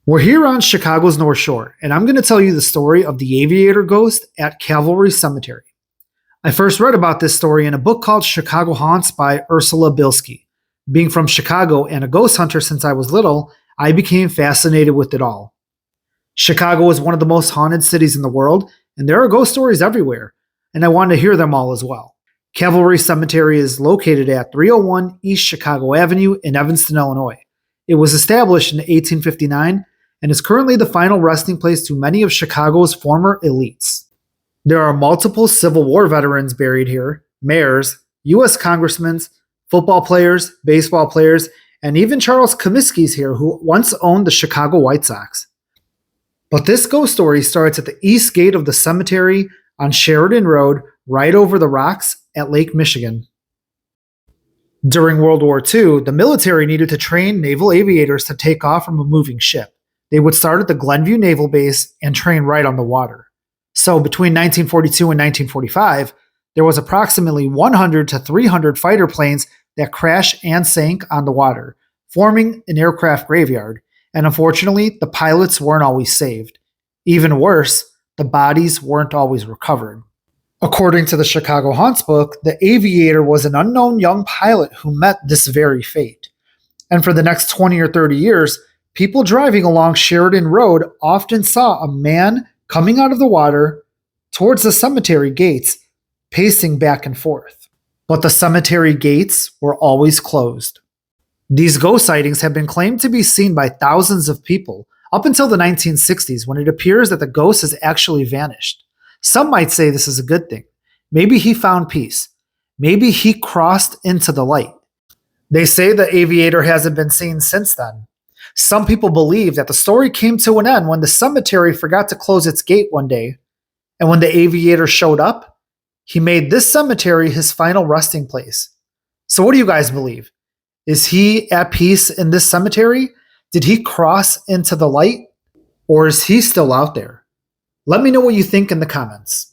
We're here on Chicago's North Shore, and I'm going to tell you the story of the Aviator ghost at Calvary Cemetery. I first read about this story in a book called Chicago Haunts by Ursula Bielski. Being from Chicago and a ghost hunter since I was little, I became fascinated with it all. Chicago is one of the most haunted cities in the world, and there are ghost stories everywhere, and I wanted to hear them all as well. Calvary Cemetery is located at 301 East Chicago Avenue in Evanston, Illinois. It was established in 1859 and is currently the final resting place to many of Chicago's former elites. There are multiple Civil War veterans buried here, mayors, U.S. congressmen, football players, baseball players, and even Charles Comiskey's here, who once owned the Chicago White Sox. But this ghost story starts at the east gate of the cemetery on Sheridan Road, right over the rocks at Lake Michigan. During World War II, the military needed to train naval aviators to take off from a moving ship. They would start at the Glenview Naval Base and train right on the water. So between 1942 and 1945, there was approximately 100 to 300 fighter planes that crashed and sank on the water, forming an aircraft graveyard. And unfortunately, the pilots weren't always saved. Even worse, the bodies weren't always recovered. According to the Chicago Haunts book, the Aviator was an unknown young pilot who met this very fate. And for the next 20 or 30 years, people driving along Sheridan Road often saw a man coming out of the water towards the cemetery gates, pacing back and forth. But the cemetery gates were always closed. These ghost sightings have been claimed to be seen by thousands of people up until the 1960s, when it appears that the ghost has actually vanished. Some might say this is a good thing. Maybe he found peace. Maybe he crossed into the light. They say the Aviator hasn't been seen since then. Some people believe that the story came to an end when the cemetery forgot to close its gate one day, and when the Aviator showed up, he made this cemetery his final resting place. So what do you guys believe? Is he at peace in this cemetery? Did he cross into the light? Or is he still out there? Let me know what you think in the comments.